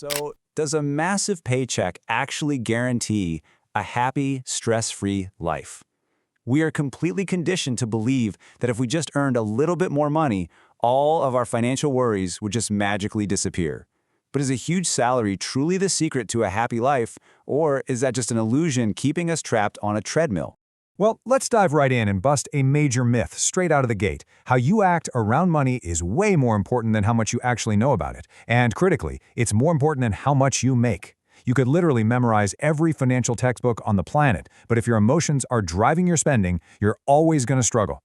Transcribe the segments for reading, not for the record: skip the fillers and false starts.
So, does a massive paycheck actually guarantee a happy, stress-free life? We are completely conditioned to believe that if we just earned a little bit more money, all of our financial worries would just magically disappear. But is a huge salary truly the secret to a happy life, or is that just an illusion keeping us trapped on a treadmill? Well, let's dive right in and bust a major myth straight out of the gate. How you act around money is way more important than how much you actually know about it. And critically, it's more important than how much you make. You could literally memorize every financial textbook on the planet, but if your emotions are driving your spending, you're always going to struggle.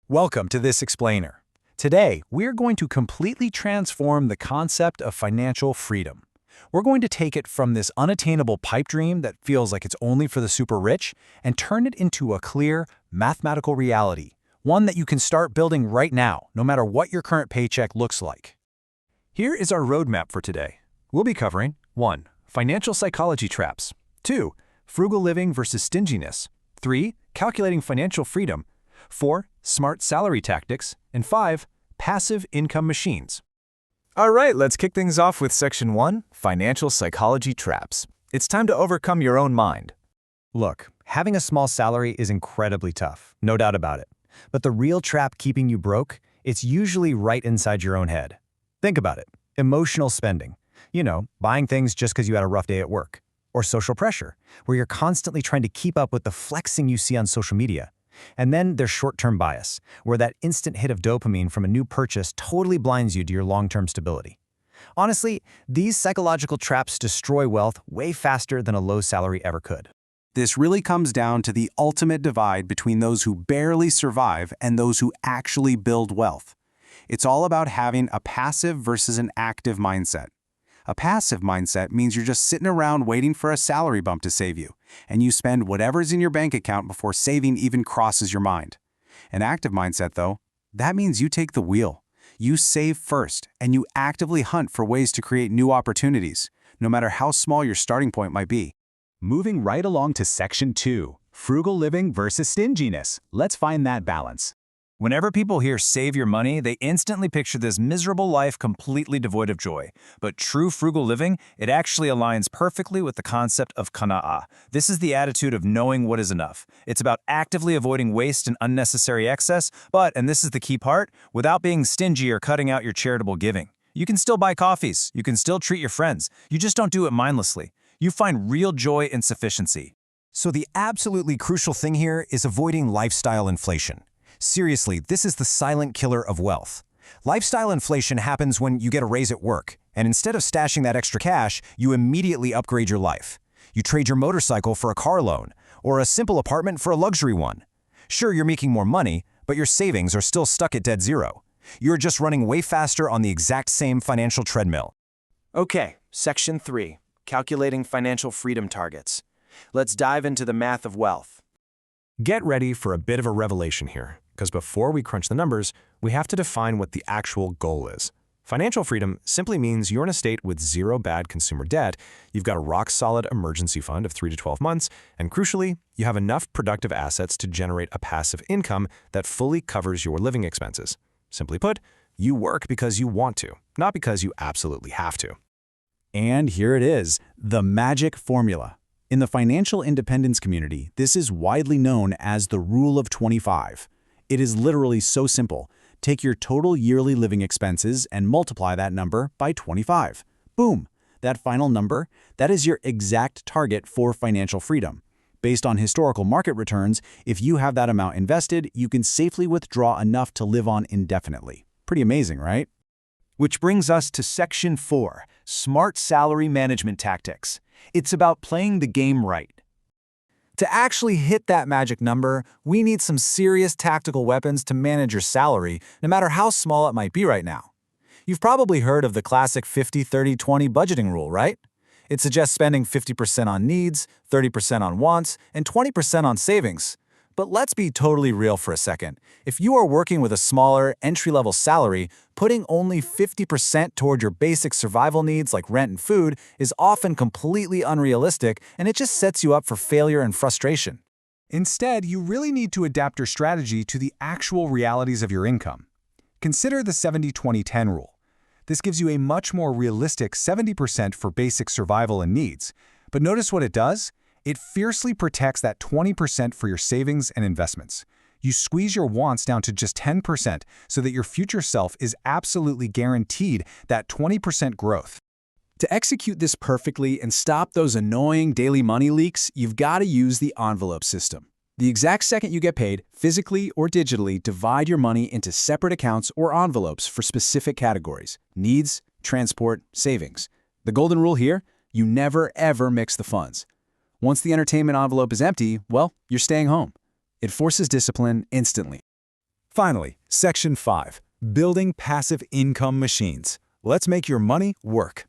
Welcome to This Explainer. Today, we're going to completely transform the concept of financial freedom. We're going to take it from this unattainable pipe dream that feels like it's only for the super rich and turn it into a clear, mathematical reality, one that you can start building right now, no matter what your current paycheck looks like. Here is our roadmap for today. We'll be covering 1. Financial psychology traps. 2. Frugal living versus stinginess. 3. Calculating financial freedom. 4. Smart salary tactics. And 5. Passive income machines. All right, let's kick things off with Section 1, Financial Psychology Traps. It's time to overcome your own mind. Look, having a small salary is incredibly tough, no doubt about it. But the real trap keeping you broke, it's usually right inside your own head. Think about it. Emotional spending. Buying things just because you had a rough day at work. Or social pressure, where you're constantly trying to keep up with the flexing you see on social media. And then there's short-term bias, where that instant hit of dopamine from a new purchase totally blinds you to your long-term stability. Honestly, these psychological traps destroy wealth way faster than a low salary ever could. This really comes down to the ultimate divide between those who barely survive and those who actually build wealth. It's all about having a passive versus an active mindset. A passive mindset means you're just sitting around waiting for a salary bump to save you, and you spend whatever's in your bank account before saving even crosses your mind. An active mindset, though, that means you take the wheel. You save first, and you actively hunt for ways to create new opportunities, no matter how small your starting point might be. Moving right along to Section 2, Frugal living versus stinginess. Let's find that balance. Whenever people hear save your money, they instantly picture this miserable life completely devoid of joy. But true frugal living, it actually aligns perfectly with the concept of qana'ah. This is the attitude of knowing what is enough. It's about actively avoiding waste and unnecessary excess, but, and this is the key part, without being stingy or cutting out your charitable giving. You can still buy coffees, you can still treat your friends, you just don't do it mindlessly. You find real joy in sufficiency. So the absolutely crucial thing here is avoiding lifestyle inflation. Seriously, this is the silent killer of wealth. Lifestyle inflation happens when you get a raise at work, and instead of stashing that extra cash, you immediately upgrade your life. You trade your motorcycle for a car loan, or a simple apartment for a luxury one. Sure, you're making more money, but your savings are still stuck at dead zero. You're just running way faster on the exact same financial treadmill. Okay, Section 3, Calculating Financial Freedom Targets. Let's dive into the math of wealth. Get ready for a bit of a revelation here, because before we crunch the numbers, we have to define what the actual goal is. Financial freedom simply means you're in a state with zero bad consumer debt, you've got a rock-solid emergency fund of 3 to 12 months, and crucially, you have enough productive assets to generate a passive income that fully covers your living expenses. Simply put, you work because you want to, not because you absolutely have to. And here it is, the magic formula. In the financial independence community, this is widely known as the Rule of 25. It is literally so simple. Take your total yearly living expenses and multiply that number by 25. Boom! That final number, that is your exact target for financial freedom. Based on historical market returns, if you have that amount invested, you can safely withdraw enough to live on indefinitely. Pretty amazing, right? Which brings us to Section 4, Smart Salary Management Tactics. It's about playing the game right. To actually hit that magic number, we need some serious tactical weapons to manage your salary, no matter how small it might be right now. You've probably heard of the classic 50-30-20 budgeting rule, right? It suggests spending 50% on needs, 30% on wants, and 20% on savings. But let's be totally real for a second. If you are working with a smaller, entry-level salary, putting only 50% toward your basic survival needs like rent and food is often completely unrealistic, and it just sets you up for failure and frustration. Instead, you really need to adapt your strategy to the actual realities of your income. Consider the 70-20-10 rule. This gives you a much more realistic 70% for basic survival and needs. But notice what it does? It fiercely protects that 20% for your savings and investments. You squeeze your wants down to just 10% so that your future self is absolutely guaranteed that 20% growth. To execute this perfectly and stop those annoying daily money leaks, you've got to use the envelope system. The exact second you get paid, physically or digitally, divide your money into separate accounts or envelopes for specific categories: needs, transport, savings. The golden rule here: you never ever mix the funds. Once the entertainment envelope is empty, well, you're staying home. It forces discipline instantly. Finally, Section 5. Building passive income machines. Let's make your money work.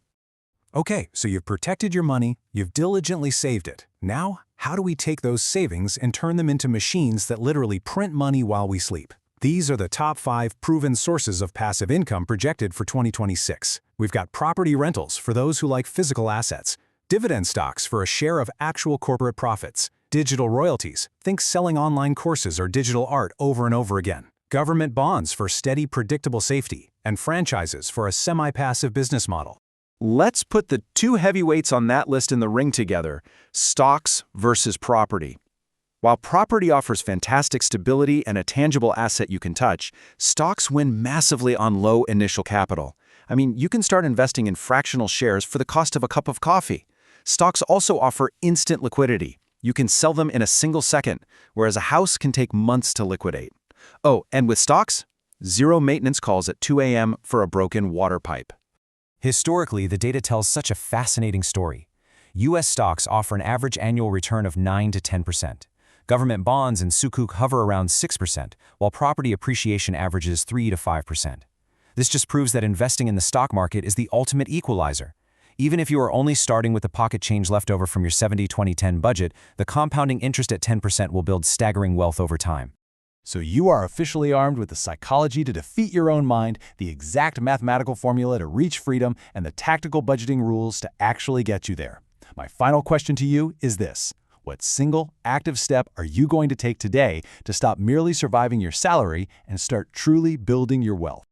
Okay, so you've protected your money, you've diligently saved it. Now, how do we take those savings and turn them into machines that literally print money while we sleep? These are the top 5 proven sources of passive income projected for 2026. We've got property rentals for those who like physical assets, dividend stocks for a share of actual corporate profits, digital royalties, think selling online courses or digital art over and over again, government bonds for steady, predictable safety, and franchises for a semi-passive business model. Let's put the two heavyweights on that list in the ring together: stocks versus property. While property offers fantastic stability and a tangible asset you can touch, stocks win massively on low initial capital. I mean, you can start investing in fractional shares for the cost of a cup of coffee. Stocks also offer instant liquidity. You can sell them in a single second, whereas a house can take months to liquidate. Oh, and with stocks, zero maintenance calls at 2 a.m. for a broken water pipe. Historically, the data tells such a fascinating story. U.S. stocks offer an average annual return of 9 to 10%. Government bonds and sukuk hover around 6%, while property appreciation averages 3 to 5%. This just proves that investing in the stock market is the ultimate equalizer. Even if you are only starting with the pocket change left over from your 70-20-10 budget, the compounding interest at 10% will build staggering wealth over time. So you are officially armed with the psychology to defeat your own mind, the exact mathematical formula to reach freedom, and the tactical budgeting rules to actually get you there. My final question to you is this: what single, active step are you going to take today to stop merely surviving your salary and start truly building your wealth?